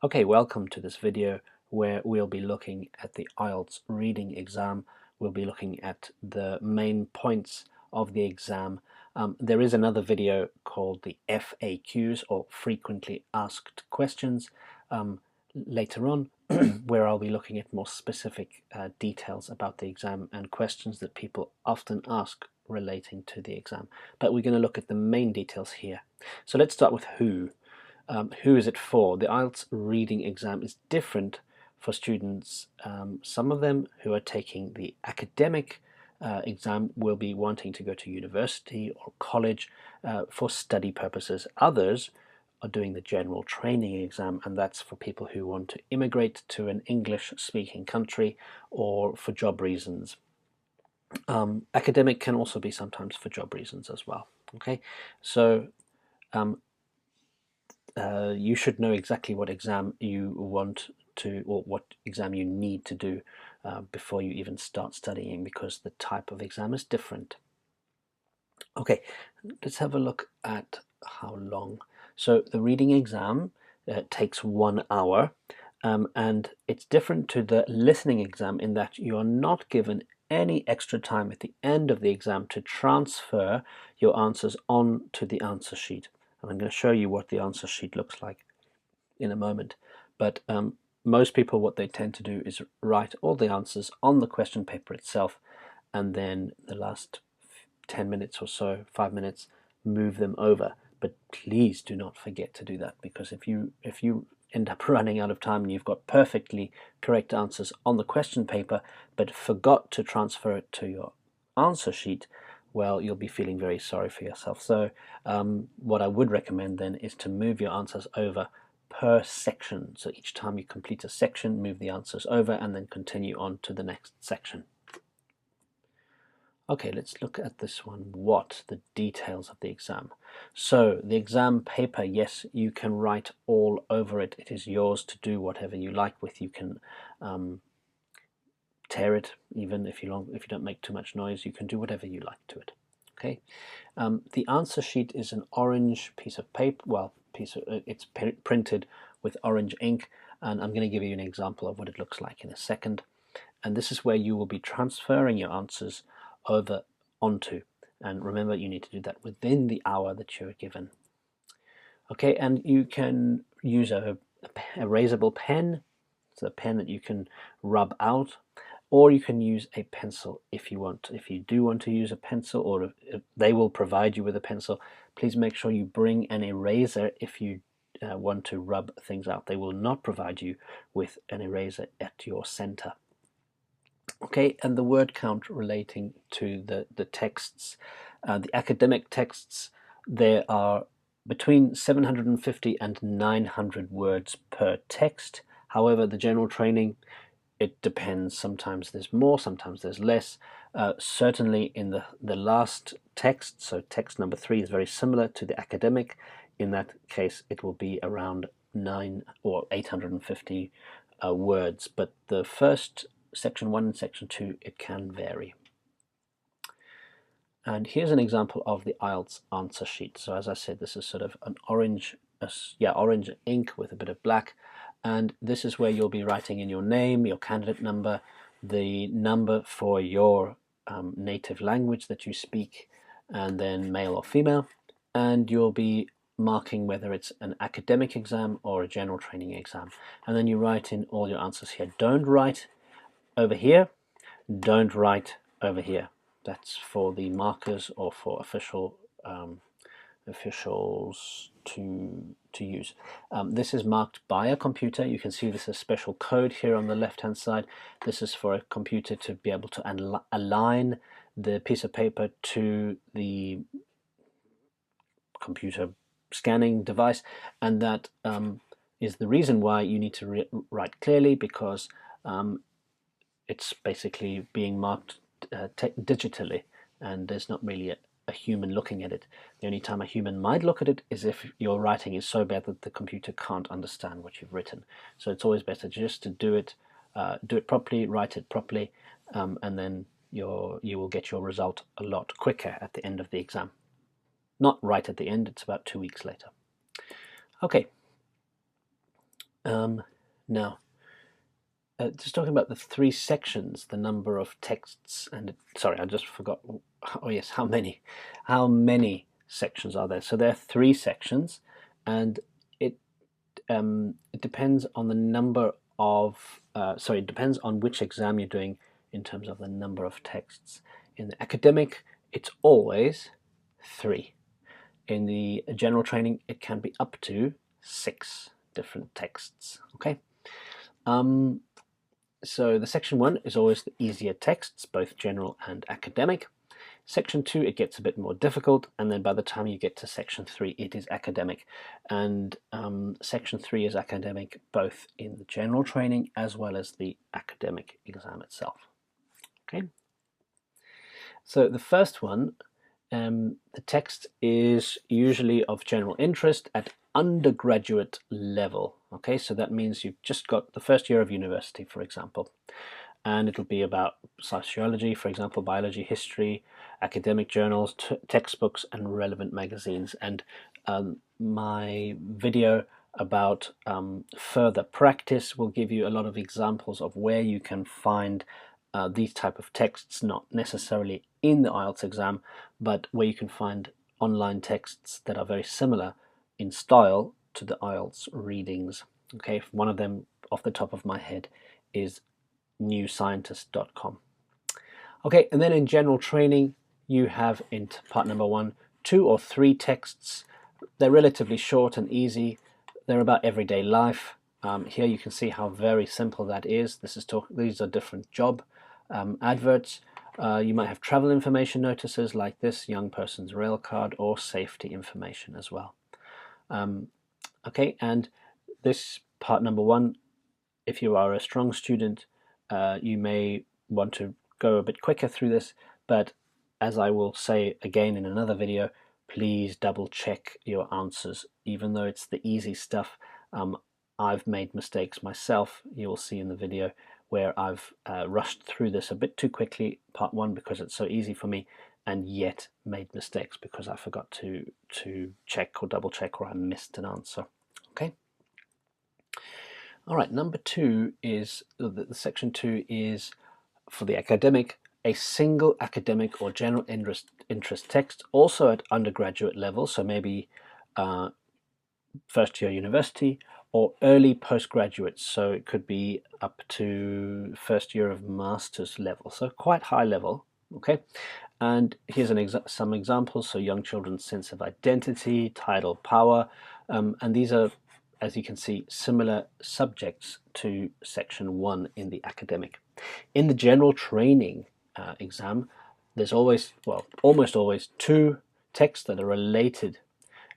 Okay, welcome to this video where we'll be looking at the IELTS reading exam. We'll be looking at the main points of the exam. There is another video called the FAQs, or frequently asked questions, later on where I'll be looking at more specific details about the exam and questions that people often ask relating to the exam. But we're going to look at the main details here. So let's start with who. Who is it for? The IELTS reading exam is different for students. Some of them who are taking the academic exam will be wanting to go to university or college for study purposes. Others are doing the general training exam, and that's for people who want to immigrate to an English-speaking country or for job reasons. Academic can also be sometimes for job reasons as well. Okay, so you should know exactly what exam you want to, or what exam you need to do before you even start studying, because the type of exam is different. Okay, let's have a look at how long. So the reading exam takes 1 hour, and it's different to the listening exam in that you are not given any extra time at the end of the exam to transfer your answers on to the answer sheet. And I'm going to show you what the answer sheet looks like in a moment. But most people, what they tend to do is write all the answers on the question paper itself, and then the last 10 minutes or so, 5 minutes, move them over. But please do not forget to do that, because if you end up running out of time and you've got perfectly correct answers on the question paper but forgot to transfer it to your answer sheet, well, you'll be feeling very sorry for yourself. So what I would recommend then is to move your answers over per section. So each time you complete a section, move the answers over and then continue on to the next section. Okay, let's look at this one. What? The details of the exam. So the exam paper, yes, you can write all over it. It is yours to do whatever you like with. You can tear it, even if you don't make too much noise. You can do whatever you like to it. Okay. The answer sheet is an orange piece of paper. Well, it's printed with orange ink, and I'm going to give you an example of what it looks like in a second. And this is where you will be transferring your answers over onto. And remember, you need to do that within the hour that you're given. Okay, and you can use a erasable pen. It's a pen that you can rub out, or you can use a pencil if you want. If you do want to use a pencil, or if they will provide you with a pencil, please make sure you bring an eraser if you want to rub things out. They will not provide you with an eraser at your center. Okay, and the word count relating to the texts, the academic texts, there are between 750 and 900 words per text. However, the general training, it depends. Sometimes there's more, sometimes there's less. Certainly in the last text, so text number 3 is very similar to the academic. In that case, it will be around 9 or 850 words. But the first section 1 and section 2, it can vary. And here's an example of the IELTS answer sheet. So as I said, this is sort of an orange ink with a bit of black, and this is where you'll be writing in your name, your candidate number, the number for your native language that you speak, and then male or female, and you'll be marking whether it's an academic exam or a general training exam, and then you write in all your answers here. Don't write over here, don't write over here. That's for the markers or for officials to use. This is marked by a computer. You can see this is special code here on the left hand side. This is for a computer to be able to align the piece of paper to the computer scanning device, and that is the reason why you need to write clearly, because it's basically being marked digitally, and there's not really a human looking at it. The only time a human might look at it is if your writing is so bad that the computer can't understand what you've written. So it's always better just to do it properly, write it properly, and then you will get your result a lot quicker at the end of the exam. Not right at the end, it's about 2 weeks later. Okay. Now, just talking about the 3 sections, the number of texts, and sorry, I just forgot. Oh yes, how many? How many sections are there? So there are 3 sections, and it it depends on the number of. Sorry, it depends on which exam you're doing in terms of the number of texts. In the academic, it's always 3. In the general training, it can be up to 6 different texts. Okay. So the section 1 is always the easier texts, both general and academic. Section 2, it gets a bit more difficult, and then by the time you get to section 3, it is academic. And section 3 is academic both in the general training as well as the academic exam itself. Okay. So the first one, the text is usually of general interest at undergraduate level. Okay, so that means you've just got the first year of university, for example, and it'll be about sociology, for example, biology, history, academic journals, textbooks, and relevant magazines. And my video about further practice will give you a lot of examples of where you can find these type of texts, not necessarily in the IELTS exam, but where you can find online texts that are very similar in style to the IELTS readings. Okay, one of them off the top of my head is newscientist.com. Okay, and then in general training, you have in part number 1, 2 or 3 texts. They're relatively short and easy. They're about everyday life. Here you can see how very simple that is. These are different job adverts. You might have travel information notices like this, young person's rail card, or safety information as well. Okay, and this part number 1, if you are a strong student, you may want to go a bit quicker through this, but as I will say again in another video, please double check your answers. Even though it's the easy stuff, I've made mistakes myself. You'll see in the video where I've rushed through this a bit too quickly, part 1, because it's so easy for me, and yet made mistakes because I forgot to check or double check, or I missed an answer. Okay. All right, number 2 is, the section 2 is for the academic, a single academic or general interest text, also at undergraduate level, so maybe first year university, or early postgraduate, so it could be up to first year of master's level, so quite high level. Okay, and here's some examples. So young children's sense of identity, tidal power, and these are, as you can see, similar subjects to section 1 in the academic. In the general training exam, there's always, well, almost always 2 texts that are related,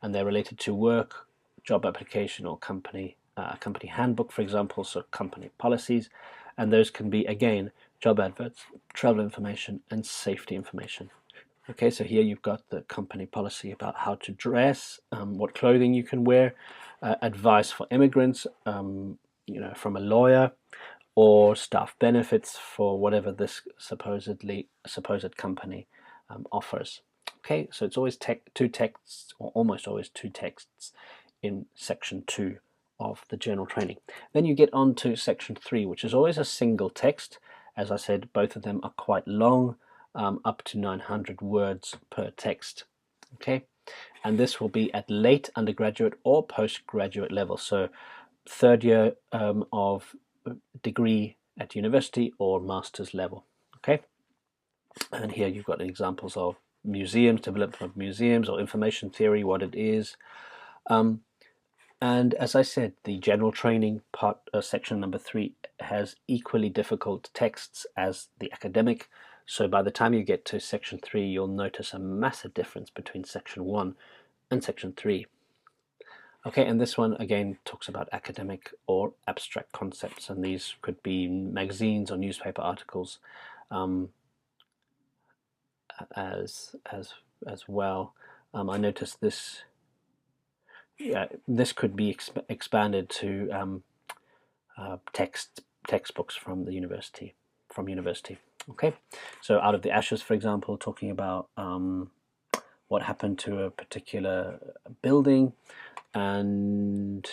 and they're related to work, job application, or company handbook, for example, so company policies, and those can be, again, job adverts, travel information, and safety information. Okay, so here you've got the company policy about how to dress, what clothing you can wear, advice for immigrants, from a lawyer, or staff benefits for whatever this supposed company offers. Okay, so it's always 2 texts, or almost always 2 texts in section 2 of the general training. Then you get on to section 3, which is always a single text. As I said, both of them are quite long, up to 900 words per text. Okay, and this will be at late undergraduate or postgraduate level, so third year of degree at university or master's level. Okay, and here you've got examples of museums, development of museums, or information theory, what it is. And as I said, the general training part, section number 3, has equally difficult texts as the academic. So by the time you get to section 3, you'll notice a massive difference between section 1 and section 3. Okay, and this one again talks about academic or abstract concepts, and these could be magazines or newspaper articles as well. I noticed this. Yeah, this could be expanded to textbooks from university. Okay, so Out of the Ashes, for example, talking about what happened to a particular building, and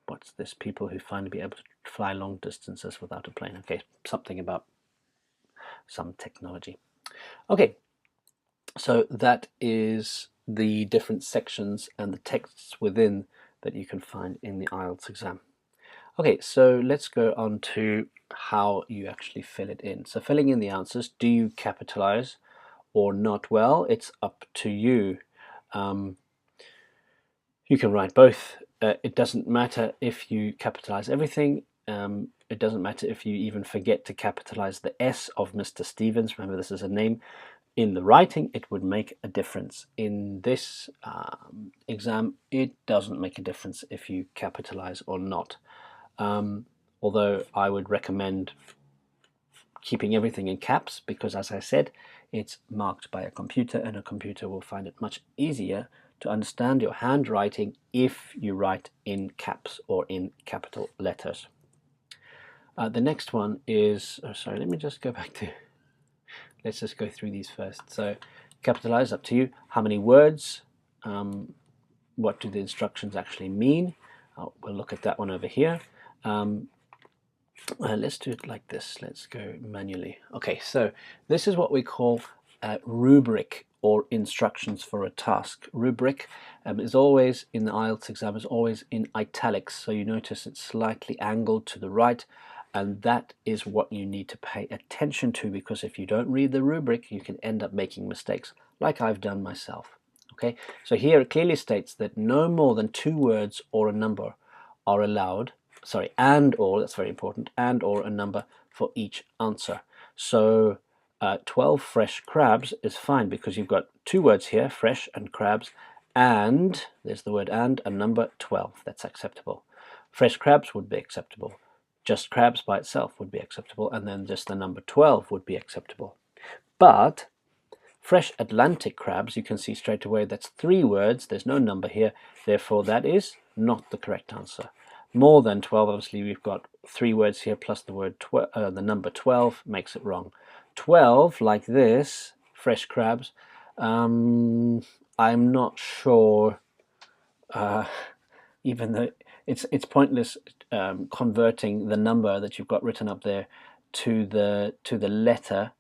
what's this? People who finally be able to fly long distances without a plane. Okay, something about some technology. Okay, so that is the different sections and the texts within that you can find in the IELTS exam. Okay, so let's go on to how you actually fill it in. So filling in the answers, do you capitalize or not? Well, it's up to you. You can write both. It doesn't matter if you capitalize everything. It doesn't matter if you even forget to capitalize the S of Mr. Stevens. Remember, this is a name. In the writing, it would make a difference. In this exam, it doesn't make a difference if you capitalize or not. Although I would recommend keeping everything in caps because, as I said, it's marked by a computer, and a computer will find it much easier to understand your handwriting if you write in caps or in capital letters. The next one is, sorry, let me just go back to, let's just go through these first. So capitalize, up to you. How many words? What do the instructions actually mean? We'll look at that one over here. Let's do it like this. Let's go manually. Okay, so this is what we call a rubric or instructions for a task. Rubric is always, in the IELTS exam, is always in italics. So you notice it's slightly angled to the right, and that is what you need to pay attention to, because if you don't read the rubric, you can end up making mistakes, like I've done myself. Okay, so here it clearly states that no more than 2 words or a number are allowed. Sorry, and or, that's very important, and or a number for each answer. So 12 fresh crabs is fine because you've got 2 words here, fresh and crabs, and there's the word and, a number 12. That's acceptable. Fresh crabs would be acceptable. Just crabs by itself would be acceptable, and then just the number 12 would be acceptable. But fresh Atlantic crabs, you can see straight away that's 3 words. There's no number here, therefore that is not the correct answer. More than 12, obviously we've got 3 words here plus the word the number 12 makes it wrong. 12, like this, fresh crabs, I'm not sure, even though it's pointless converting the number that you've got written up there to the letter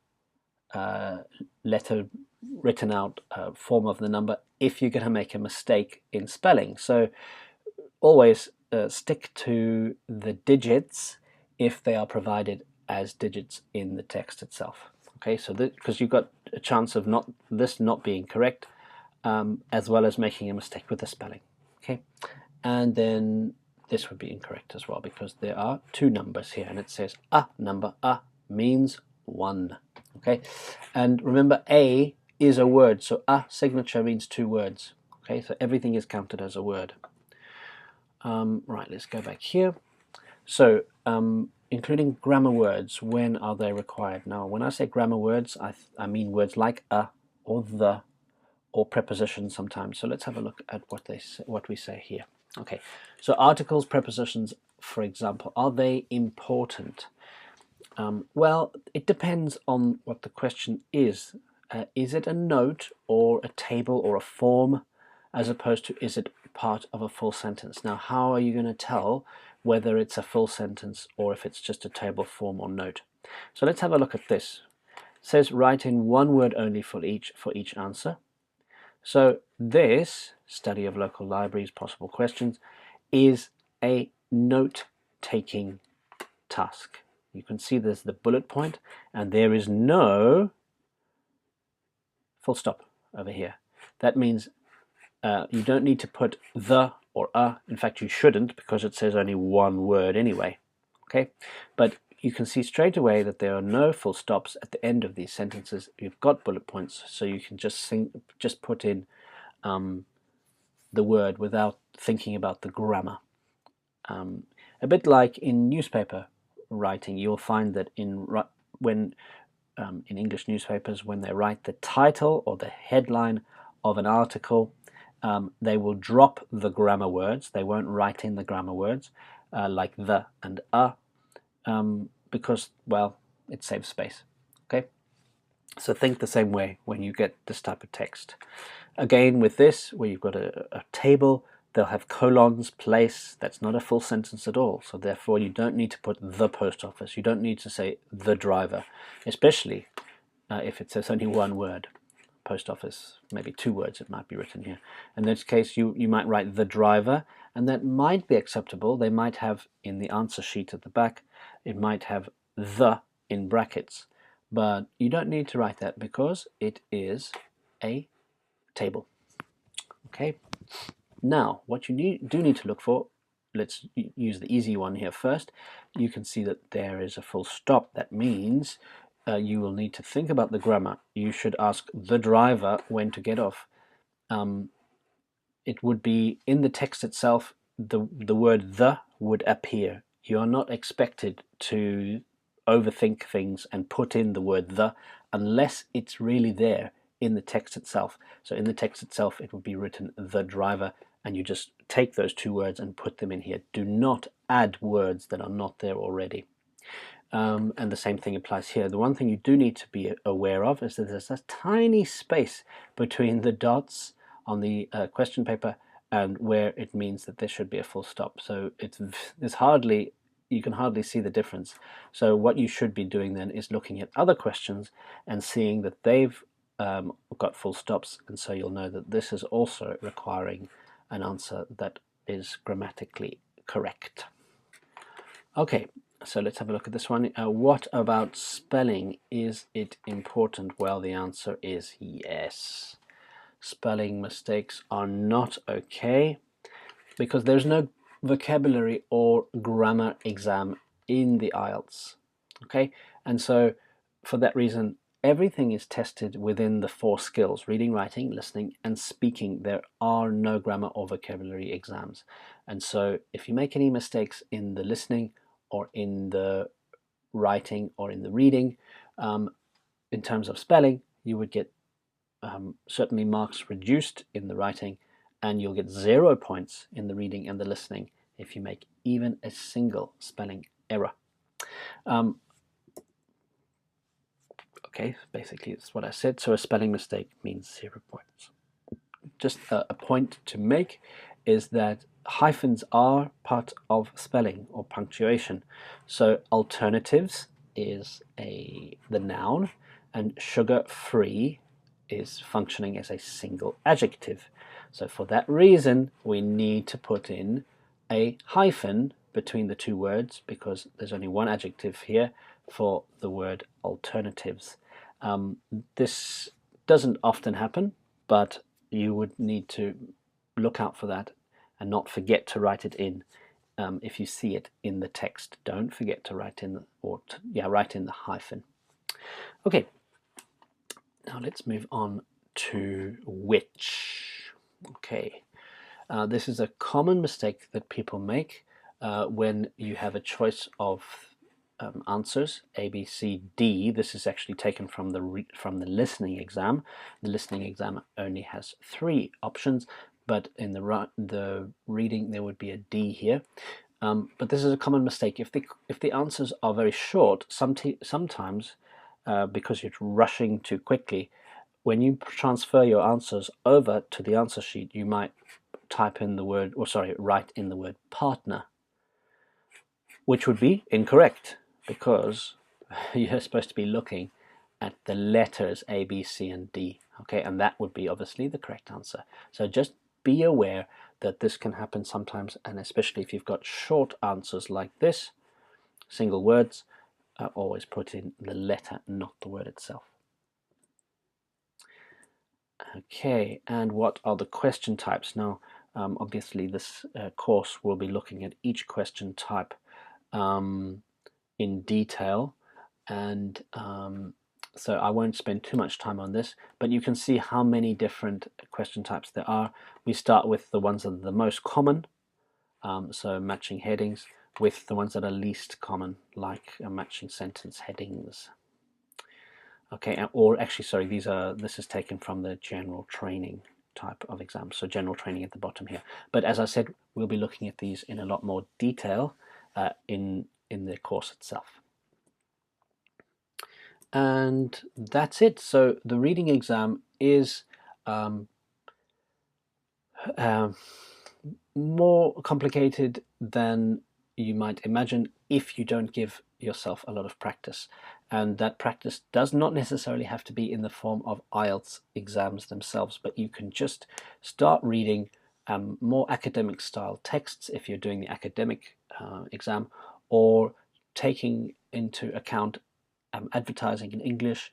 written out form of the number if you're going to make a mistake in spelling. So always stick to the digits if they are provided as digits in the text itself. Okay, so because you've got a chance of not being correct, as well as making a mistake with the spelling. Okay, and then this would be incorrect as well because there are 2 numbers here, and it says a number. A means 1. Okay, and remember, a is a word, so a signature means 2 words. Okay, so everything is counted as a word. Right, let's go back here. So including grammar words, when are they required? Now, when I say grammar words, I mean words like a or the or prepositions sometimes. So let's have a look at what we say here. Okay, so articles, prepositions, for example, are they important? Well, it depends on what the question is. Is it a note or a table or a form, as opposed to is it part of a full sentence? Now, how are you going to tell whether it's a full sentence or if it's just a table, form, or note? So let's have a look at this. It says write in 1 word only for each answer. So this study of local libraries, possible questions, is a note-taking task. You can see there's the bullet point, and there is no full stop over here. That means you don't need to put the or a. In fact, you shouldn't, because it says only 1 word anyway. Okay, but you can see straight away that there are no full stops at the end of these sentences. You've got bullet points, so you can just put in the word without thinking about the grammar. A bit like in newspaper writing, you'll find that in English newspapers, when they write the title or the headline of an article, they will drop the grammar words. They won't write in the grammar words like the and a, because, well, it saves space. Okay, so think the same way when you get this type of text. Again, with this, where you've got a table, they'll have colons, place. That's not a full sentence at all. So therefore, you don't need to put the post office. You don't need to say the driver, especially if it says only one word. Post office, maybe 2 words it might be written here. In this case, you might write the driver, and that might be acceptable. They might have in the answer sheet at the back, it might have the in brackets, but you don't need to write that because it is a table. Okay, now what you do need to look for, let's use the easy one here first. You can see that there is a full stop. That means you will need to think about the grammar. You should ask the driver when to get off. It would be in the text itself, the word the would appear. You are not expected to overthink things and put in the word the unless it's really there in the text itself. So in the text itself, it would be written the driver, and you just take those 2 words and put them in here. Do not add words that are not there already. And the same thing applies here. The one thing you do need to be aware of is that there's a tiny space between the dots on the question paper and where it means that there should be a full stop. So you can hardly see the difference. So what you should be doing then is looking at other questions and seeing that they've got full stops, and so you'll know that this is also requiring an answer that is grammatically correct. Okay, so let's have a look at this one. What about spelling? Is it important? Well, the answer is yes. Spelling mistakes are not okay because there's no vocabulary or grammar exam in the IELTS. Okay, and so for that reason, everything is tested within the 4 skills: reading, writing, listening, and speaking. There are no grammar or vocabulary exams. And so if you make any mistakes in the listening or in the writing or in the reading, in terms of spelling, you would get certainly marks reduced in the writing, and you'll get 0 points in the reading and the listening if you make even a single spelling error. Okay, basically that's what I said. So a spelling mistake means 0 points. Just a point to make is that hyphens are part of spelling or punctuation. So alternatives is the noun, and sugar-free is functioning as a single adjective. So for that reason, we need to put in a hyphen between the 2 words because there's only one adjective here for the word alternatives. This doesn't often happen, but you would need to look out for that and not forget to write it in. If you see it in the text, don't forget to write in write in the hyphen. Okay, now let's move on to which. Okay, this is a common mistake that people make when you have a choice of answers A, B, C, D. This is actually taken from the listening exam. The listening exam only has 3 options, but in the reading there would be a D here. But this is a common mistake. If the answers are very short, sometimes because you're rushing too quickly, when you transfer your answers over to the answer sheet, you might write in the word partner, which would be incorrect because you're supposed to be looking at the letters A, B, C, and D. Okay, and that would be obviously the correct answer. So just be aware that this can happen sometimes, and especially if you've got short answers like this, single words, always put in the letter, not the word itself. Okay, and what are the question types? Now, obviously this course will be looking at each question type in detail, and so I won't spend too much time on this, but you can see how many different question types there are. We start with the ones that are the most common, so matching headings, with the ones that are least common, like matching sentence headings. Okay, or actually, sorry, this is taken from the general training type of exam, so general training at the bottom here. But as I said, we'll be looking at these in a lot more detail in the course itself. And that's it. So the reading exam is more complicated than you might imagine if you don't give yourself a lot of practice. And that practice does not necessarily have to be in the form of IELTS exams themselves, but you can just start reading more academic style texts if you're doing the academic exam, or taking into account advertising in English,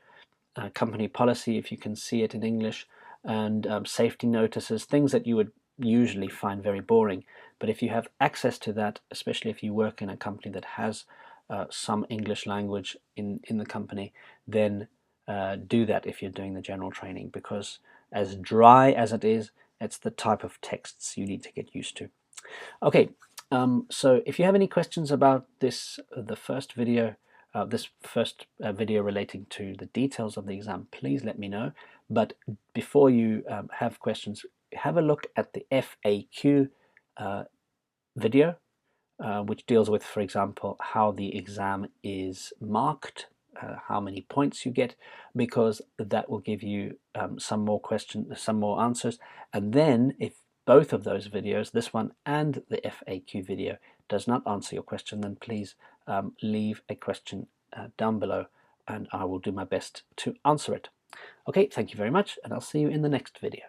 company policy if you can see it in English, and safety notices, things that you would usually find very boring. But if you have access to that, especially if you work in a company that has some English language in the company, then do that if you're doing the general training, because as dry as it is, it's the type of texts you need to get used to. Okay, so if you have any questions about this, the first video, video relating to the details of the exam, please let me know. But before you have questions, have a look at the FAQ video, which deals with, for example, how the exam is marked, how many points you get, because that will give you some more answers. And then if both of those videos, this one and the FAQ video, does not answer your question, then please leave a question down below and I will do my best to answer it. Okay, thank you very much, and I'll see you in the next video.